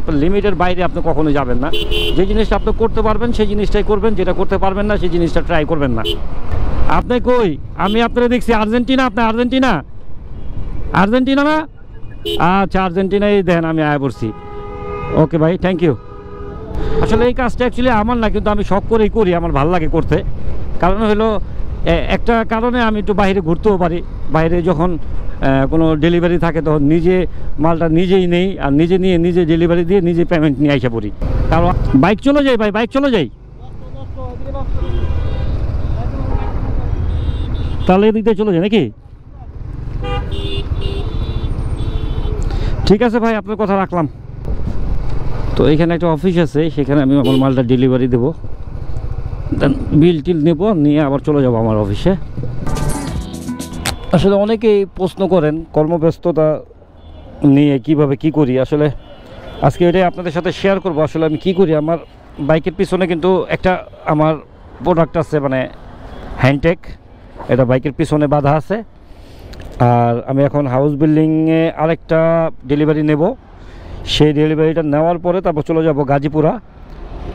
আপনার লিমিটের বাইরে আপনি কখনো যাবেন না। যে জিনিসটা আপনি করতে পারবেন সেই জিনিসটাই করবেন, যেটা করতে পারবেন না সেই জিনিসটা ট্রাই করবেন না। আপনি কই? আমি আপনারা দেখছি আর্জেন্টিনা। আপনি আর্জেন্টিনা? আর্জেন্টিনা না? আচ্ছা, আর্জেন্টিনাই দেন, আমি আয়া পড়ছি। ওকে ভাই, থ্যাংক ইউ। আসলে এই কাজটা অ্যাকচুয়ালি আমার না, কিন্তু আমি শখ করেই করি, আমার ভালো লাগে করতে। কারণ হলো একটা কারণে আমি একটু বাইরে ঘুরতেও পারি। বাইরে যখন কোনো ডেলিভারি থাকে তখন নিজে মালটা নিজেই নেই, আর নিজে নিয়ে নিজে ডেলিভারি দিয়ে নিজে পেমেন্ট নিয়ে আসা পড়ি। কারণ বাইক চলে যাই ভাই, বাইক চলে যাই। তাহলে এদিক দিয়ে চলে যায় নাকি? ঠিক আছে ভাই, আপনার কথা রাখলাম। তো এখানে একটা অফিস আছে, সেখানে আমি আমার মালটা ডেলিভারি দেবো, বিল টিল নেব, নিয়ে আবার চলে যাব আমার অফিসে। আসলে অনেকেই প্রশ্ন করেন কর্মব্যস্ততা নিয়ে কিভাবে কি করি। আসলে আজকে এটাই আপনাদের সাথে শেয়ার করব। আসলে আমি কি করি, আমার বাইকের পিছনে কিন্তু একটা আমার প্রোডাক্ট আছে, মানে হ্যান্ডটেক। এটা বাইকের পিছনে বাঁধা আছে। আর আমি এখন হাউস বিল্ডিংয়ে আরেকটা ডেলিভারি নেব। সেই ডেলিভারিটা নেওয়ার পরে তারপর চলে যাব গাজীপুরা।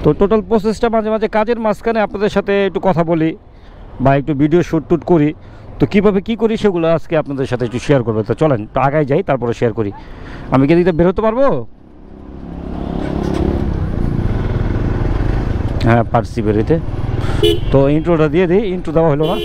তো টোটাল প্রসেসটা মাঝে মাঝে কাজের মাঝখানে আপনাদের সাথে একটু কথা বলি বা একটু ভিডিও শ্যুট টুট করি। তো কীভাবে কী করি সেগুলো আজকে আপনাদের সাথে একটু শেয়ার করবো। তো চলেন একটু আগায় যাই, তারপরে শেয়ার করি। আমি কি এদিকে বেরোতে পারবো? হ্যাঁ, পারছি বেরোতে। তো ইন্ট্রোটা দিয়ে দিই, ইন্ট্রো দেওয়া হলো না।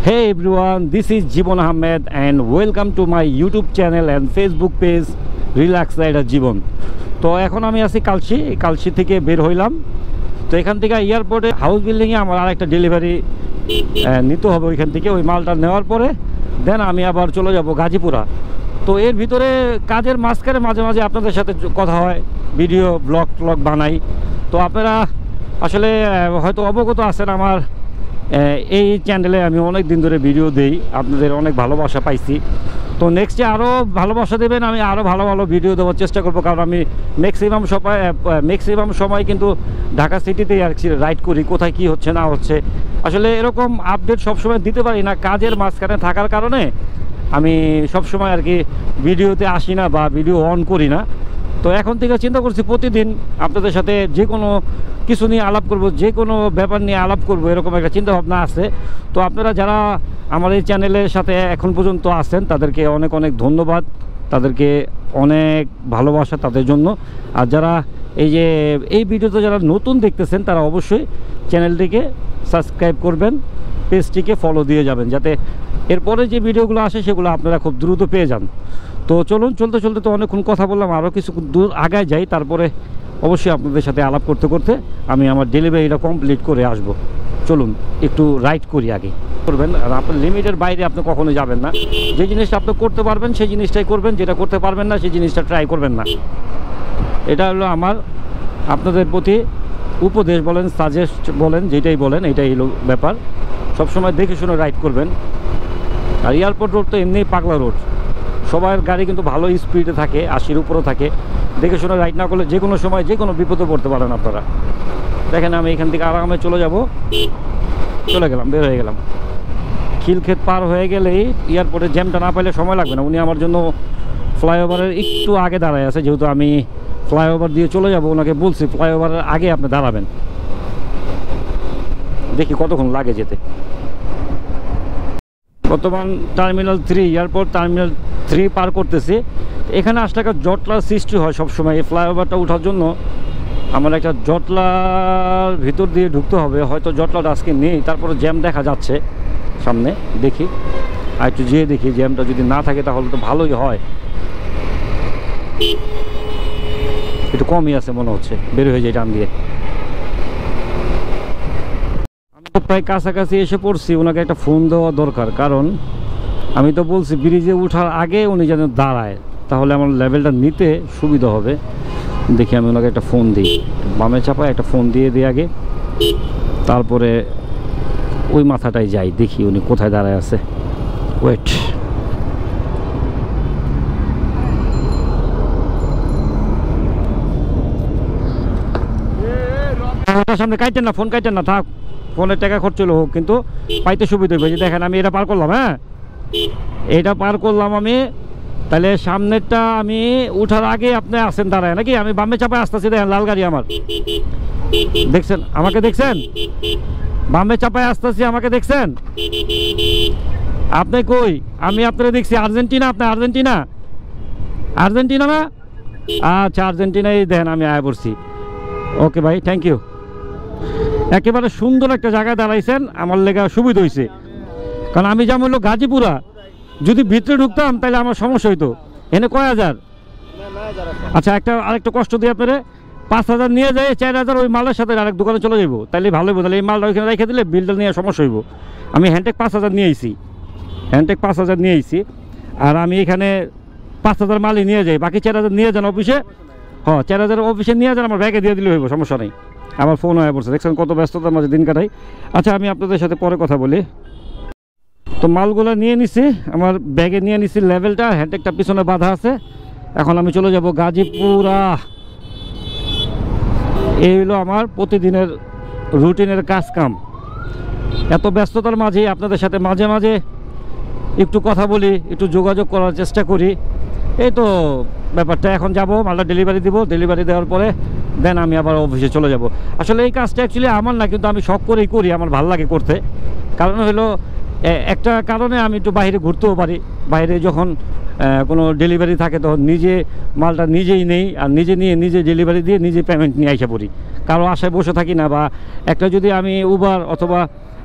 Hey everyone, this is Jibon Ahmed and welcome to my YouTube channel and Facebook page Relax Rider Jibon. তো এখন আমি আছি কালশি থেকে বের হইলাম। তো এখান থেকে এয়ারপোর্টে হাউস বিল্ডিংয়ে আমার আরেকটা ডেলিভারি নিতে হবে। ওইখান থেকে ওই মালটা নেওয়ার পরে দেন আমি আবার চলে যাব গাজীপুরা। তো এর ভিতরে কাজের মাঝখানে মাঝে মাঝে আপনাদের সাথে কথা হয়, ভিডিও ব্লগ বানাই। তো আপনারা আসলে হয়তো অবগত আছেন, আমার এই চ্যানেলে আমি অনেক দিন ধরে ভিডিও দেই, আপনাদের অনেক ভালোবাসা পাইছি। তো নেক্সটে আরও ভালোবাসা দেবেন, আমি আরও ভালো ভালো ভিডিও দেওয়ার চেষ্টা করব। কারণ আমি ম্যাক্সিমাম সময় কিন্তু ঢাকা সিটিতেই আর কি রাইড করি, কোথায় কি হচ্ছে না হচ্ছে। আসলে এরকম আপডেট সবসময় দিতে পারি না, কাজের মাঝখানে থাকার কারণে আমি সবসময় আর কি ভিডিওতে আসি না বা ভিডিও অন করি না। তো এখন থেকে চিন্তা করছি প্রতিদিন আপনাদের সাথে যে কোনো কিছু নিয়ে আলাপ করব, যে কোনো ব্যাপার নিয়ে আলাপ করব, এরকম একটা চিন্তাভাবনা আছে। তো আপনারা যারা আমার এই চ্যানেলের সাথে এখন পর্যন্ত আছেন তাদেরকে অনেক অনেক ধন্যবাদ, তাদেরকে অনেক ভালোবাসা তাদের জন্য। আর যারা এই ভিডিওতে যারা নতুন দেখতেছেন তারা অবশ্যই চ্যানেলটিকে সাবস্ক্রাইব করবেন, পেজটিকে ফলো দিয়ে যাবেন, যাতে এরপরে যে ভিডিওগুলো আসে সেগুলো আপনারা খুব দ্রুত পেয়ে যান। তো চলুন, চলতে চলতে তো অনেকক্ষণ কথা বললাম, আরও কিছু দূর আগায় যাই, তারপরে অবশ্যই আপনাদের সাথে আলাপ করতে করতে আমি আমার ডেলিভারিটা কমপ্লিট করে আসব। চলুন একটু রাইড করি আগে করবেন। আর আপনার লিমিটের বাইরে আপনি কখনো যাবেন না। যে জিনিসটা আপনি করতে পারবেন সেই জিনিসটাই করবেন, যেটা করতে পারবেন না সেই জিনিসটা ট্রাই করবেন না। এটা হলো আমার আপনাদের প্রতি উপদেশ বলেন, সাজেস্ট বলেন, যেটাই বলেন, এটাই হলো ব্যাপার। সবসময় দেখে শুনে রাইড করবেন। আর এয়ারপোর্ট রোড তো এমনিই পাগলা রোড, সবার গাড়ি কিন্তু ভালো স্পিডে থাকে, 80-র উপরেও থাকে। দেখে শুনে রাইড না করলে যে কোনো সময় যে কোনো বিপদে পড়তে পারেন আপনারা। দেখেন আমি এখান থেকে আরামে চলে যাব, চলে গেলাম, বের হয়ে গেলাম। খিলক্ষেত পার হয়ে গেলেই এয়ারপোর্টে জ্যামটা না পাইলে সময় লাগবে না। উনি আমার জন্য ফ্লাইওভারের একটু আগে দাঁড়ায় আছে, যেহেতু আমি ফ্লাইওভার দিয়ে চলে যাব। ওনাকে বলছি ফ্লাইওভারের আগে আপনি দাঁড়াবেন, দেখি কতক্ষণ লাগে যেতে। বর্তমান টার্মিনাল 3, এয়ারপোর্ট টার্মিনাল 3 পার করতেছি। এখানে আসলে একটা জটলার সৃষ্টি হয় সবসময়। এই ফ্লাইওভারটা ওঠার জন্য আমার একটা জটলার ভিতর দিয়ে ঢুকতে হবে। হয়তো জটলাটা আজকে নেই, তারপরে জ্যাম দেখা যাচ্ছে সামনে, দেখি আর একটু যেয়ে দেখি। জ্যামটা যদি না থাকে তাহলে তো ভালোই হয়, একটু কমই আছে মনে হচ্ছে। বের হয়ে যায় টান দিয়ে। আমি তো প্রায় কাছাকাছি এসে পড়ছি। ওনাকে একটা ফোন দেওয়া দরকার, কারণ আমি তো বলছি ব্রিজে ওঠার আগে উনি যেন দাঁড়ায়, তাহলে আমার লেভেলটা নিতে সুবিধা হবে। দেখি আমি ওনাকে একটা ফোন দিই, বামে চাপায় একটা ফোন দিয়ে দিই আগে, তারপরে ওই মাথাটাই যাই, দেখি উনি কোথায় দাঁড়ায় আছে। ওয়েট, সামনে কাইটেন না, ফোন কাইটেন না, থাক, ফোনের টাকা খরচ হলো হোক, কিন্তু পাইতে সুবিধা হবে। যে দেখেন আমি এটা পার করলাম, হ্যাঁ এটা পার করলাম আমি তাহলে সামনেরটা আমি উঠার আগে আপনি আসেন দাঁড়ায় নাকি? আমি বামে চাপায় আসতেছি, দেখেন লাল গাড়ি আমার, দেখছেন আমাকে? দেখছেন বামে চাপায় আসতেছি, আমাকে দেখছেন? আপনি কই? আমি আপনারা দেখছি আর্জেন্টিনা। আপনি আর্জেন্টিনা? আর্জেন্টিনা না? আচ্ছা আর্জেন্টিনাই দেন, আমি আয়া পড়ছি। ওকে ভাই, থ্যাংক ইউ। একেবারে সুন্দর একটা জায়গায় দাঁড়াইছেন, আমার লেগা সুবিধা হয়েছে। কারণ আমি যেমন হলো গাজীপুরা, যদি ভিতরে ঢুকতাম তাহলে আমার সমস্যা হইতো। এনে কয় হাজার? আচ্ছা আরেকটা কষ্ট দিয়ে আপনারা 5,000 নিয়ে যায়, 4,000 ওই মালের সাথে আরেক দোকানে চলে যাবো, তাহলে ভালো হইব। তাহলে এই মালটা ওইখানে রেখে দিলে বিলটা নিয়ে সমস্যা হইব। আমি হ্যান্ডটেক 5,000 নিয়ে আইছি, হ্যান্ডটেক 5,000 নিয়ে আইছি। আর আমি এখানে 5,000 মালই নিয়ে যাই, বাকি 4,000 নিয়ে যান অফিসে। হ্যাঁ 4,000 অফিসে নিয়ে যান, আমার ব্যাগে দিয়ে দিলে হইব, সমস্যা নেই। আমার ফোন হয়ে পড়ছে, দেখছেন কত ব্যস্ততার মাঝে দিন কাটাই। আচ্ছা আমি আপনাদের সাথে পরে কথা বলি। তো মালগুলো নিয়ে নিছি, আমার ব্যাগে নিয়ে নিছি, লেভেলটা হ্যান্ডটেকটা পিছনে বাঁধা আছে। এখন আমি চলে যাব গাজীপুরা। এই হলো আমার প্রতিদিনের রুটিনের কাজ কাম। এত ব্যস্ততার মাঝে আপনাদের সাথে মাঝে মাঝে একটু কথা বলি, একটু যোগাযোগ করার চেষ্টা করি, এই তো ব্যাপারটা। এখন যাব, মালটা ডেলিভারি দিব, ডেলিভারি দেওয়ার পরে দেন আমি আবার অফিসে চলে যাব। আসলে এই কাজটা অ্যাকচুয়ালি আমার না, কিন্তু আমি শখ করেই করি, আমার ভালো লাগে করতে। কারণ হলো একটা কারণে আমি একটু বাইরে ঘুরতেও পারি। বাইরে যখন কোনো ডেলিভারি থাকে তখন নিজে মালটা নিজেই নেই, আর নিজে নিয়ে নিজে ডেলিভারি দিয়ে নিজে পেমেন্ট নিয়ে আইসা পড়ি, কারো আশায় বসে থাকি না। বা একটা যদি আমি উবার অথবা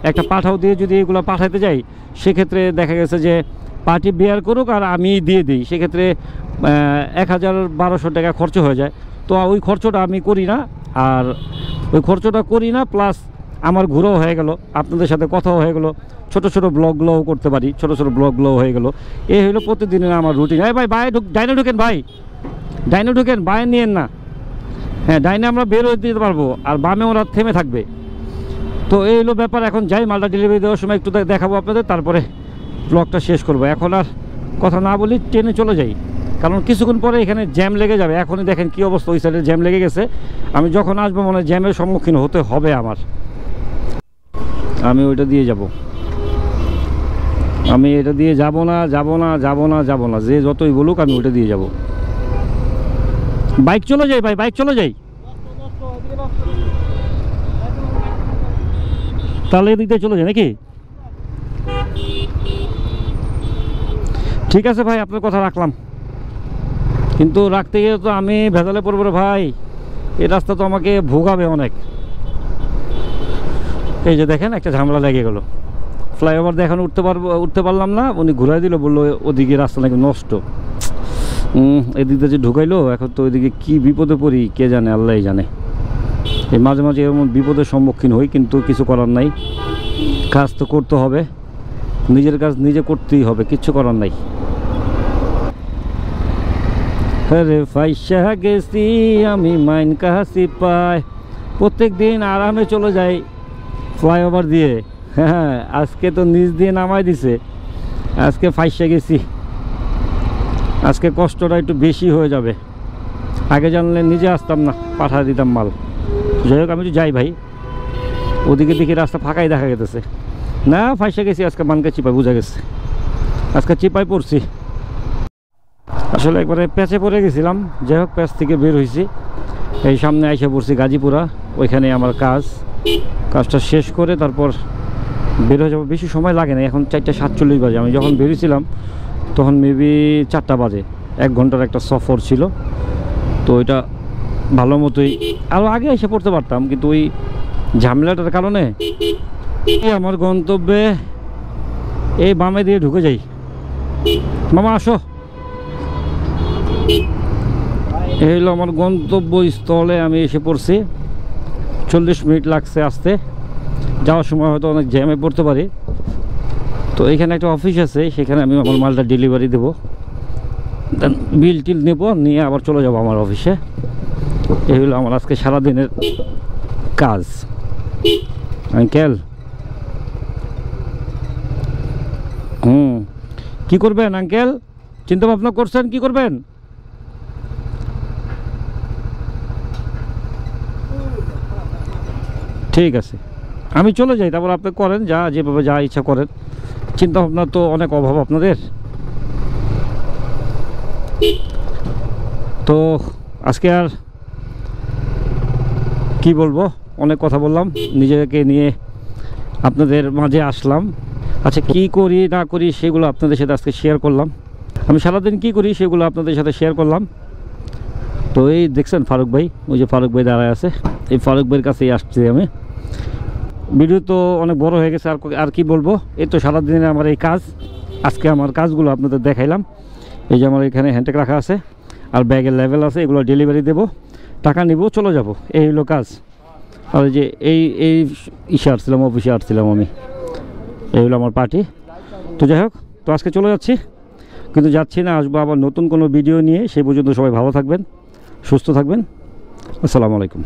একটা পাঠাও দিয়ে যদি এগুলো পাঠাতে যাই, সেক্ষেত্রে দেখা গেছে যে পার্টি বেয়ার করুক আর আমি দিয়ে দিই, সেক্ষেত্রে 1,000-1,200 টাকা খরচ হয়ে যায়। তো ওই খরচটা আমি করি না, আর ওই খরচটা করি না, প্লাস আমার ঘুরেও হয়ে গেল, আপনাদের সাথে কথাও হয়ে গেল, ছোট ছোট ব্লগগুলোও করতে পারি, ছোট ছোট ব্লগগুলোও হয়ে গেল। এই হলো প্রতিদিনের আমার রুটিন। এই ভাই ডাইনে ঢুকেন, ভাই ডাইনে ঢুকেন, বাইরে নিয়েন না। হ্যাঁ ডাইনে আমরা বের হয়ে দিতে পারবো, আর বামে ওরা থেমে থাকবে। তো এই হলো ব্যাপার। এখন যাই, মালটা ডেলিভারি দেওয়ার সময় একটু দেখাবো আপনাদের, তারপরে ব্লগটা শেষ করবো। এখন আর কথা না বলি, ট্রেনে চলে যাই, কারণ কিছুক্ষণ পরে এখানে জ্যাম লেগে যাবে। এখনই দেখেন কি অবস্থা, ওই সাইডে জ্যাম লেগে গেছে। আমি যখন আসবো মনে হয় জ্যামের সম্মুখীন হতে হবে আমার। আমি ওইটা দিয়ে যাব, আমি এটা দিয়ে যাব না, যাব না, যাব না, যাব না, যে যতই বলুক আমি ওইটা দিয়ে যাব। বাইক চলে যাই ভাই, বাইক চলে যাই, তাহলে এদিকে চলে যায় নাকি? ঠিক আছে ভাই, আপনার কথা রাখলাম, কিন্তু রাখতে গিয়ে তো আমি ভেজালে পড়বো রে ভাই। এই রাস্তা তো আমাকে ভোগাবে অনেক। এই যে দেখেন একটা ঝামেলা লেগে গেল, ফ্লাইওভার দিয়ে এখন উঠতে পারলাম না। উনি ঘুরাই দিল, বললো ওদিকে রাস্তা নাকি নষ্ট। এদিকে যে ঢুকাইলো, এখন তো ওইদিকে কি বিপদে পড়ি কে জানে, আল্লাহ জানে। এই মাঝে মাঝে এরকম বিপদের সম্মুখীন হই, কিন্তু কিছু করার নাই, কাজ তো করতে হবে, নিজের কাজ নিজে করতেই হবে, কিচ্ছু করার নাই। আরে ফাইসা গেছি আমি মাইন কাহাসি পায়, প্রত্যেক দিন আরামে চলে যাই ফ্লাইওভার দিয়ে। হ্যাঁ আজকে তো নিচ দিয়ে নামাই দিছে, আজকে ফাইসা গেছি, আজকে কষ্টটা একটু বেশি হয়ে যাবে। আগে জানলে নিজে আসতাম না, পাঠা দিতাম মাল। যাই হোক আমি তো যাই ভাই, ওদিকে দেখি রাস্তা ফাঁকাই দেখা গেছে না, ফাইসা গেছি আজকে, মানকে চিপায় বোঝা গেছে, আজকে চিপায় পড়ছি। আসলে একবারে প্যাচে পড়ে গেছিলাম, যাই হোক প্যাচ থেকে বের হয়েছি, এই সামনে আইসা পড়ছি গাজীপুরা। ওইখানে আমার কাজটা শেষ করে তারপর বের হয়ে যাবো। বেশি সময় লাগে না, এখন 4:47 বাজে। আমি যখন বেরিয়েছিলাম তখন মেবি 4টা বাজে। 1 ঘন্টার একটা সফর ছিল, তো ওইটা ভালো মতোই আরও আগে এসে পড়তে পারতাম, কিন্তু ওই ঝামেলাটার কারণে আমার গন্তব্যে এই বামে দিয়ে ঢুকে যাই। মামা আসো, এই হলো আমার গন্তব্যস্থলে আমি এসে পড়ছি। 40 মিনিট লাগছে আসতে, যাওয়ার সময় হয়তো অনেক জ্যামে পড়তে পারি। তো এখানে একটা অফিস আছে, সেখানে আমি আমার মালটা ডেলিভারি দেবো, দেন বিল টিল নেবো, নিয়ে আবার চলে যাবো আমার অফিসে। এই হলো আমার আজকে সারাদিনের কাজ। আঙ্কেল কি করবেন আঙ্কেল, চিন্তা ভাবনা করছেন কি করবেন? ঠিক আছে আমি চলে যাই, তারপর আপনি করেন যেভাবে যা ইচ্ছা করেন। চিন্তা ভাবনা তো অনেক অভাব আপনাদের। তো আজকে আর কি বলবো, অনেক কথা বললাম, নিজেকে নিয়ে আপনাদের মাঝে আসলাম। আচ্ছা, কি করি না করি সেগুলো আপনাদের সাথে আজকে শেয়ার করলাম। আমি সারাদিন কি করি সেগুলো আপনাদের সাথে শেয়ার করলাম। তো এই দেখছেন ফারুক ভাই, ওই যে ফারুক ভাই দাঁড়ায় আছে, এই ফারুক ভাইয়ের কাছেই আসছি আমি। ভিডিও তো অনেক বড় হয়ে গেছে, আর কি বলবো। এই তো সারাদিনে আমার এই কাজ, আজকে আমার কাজগুলো আপনাদের দেখাইলাম। এই যে আমার এখানে হ্যান্ডটেক রাখা আছে, আর ব্যাগের লেভেল আছে, এগুলো ডেলিভারি দেবো, টাকা নিব, চলে যাব, এই হলো কাজ। আর যে এই ইসে আসছিলাম, অফিসে আসছিলাম আমি, এই হলো আমার পার্টি। তো যাই হোক, তো আজকে চলে যাচ্ছি, কিন্তু যাচ্ছি না, আসবো আবার নতুন কোনো ভিডিও নিয়ে। সেই পর্যন্ত সবাই ভালো থাকবেন, সুস্থ থাকবেন। আসসালামু আলাইকুম।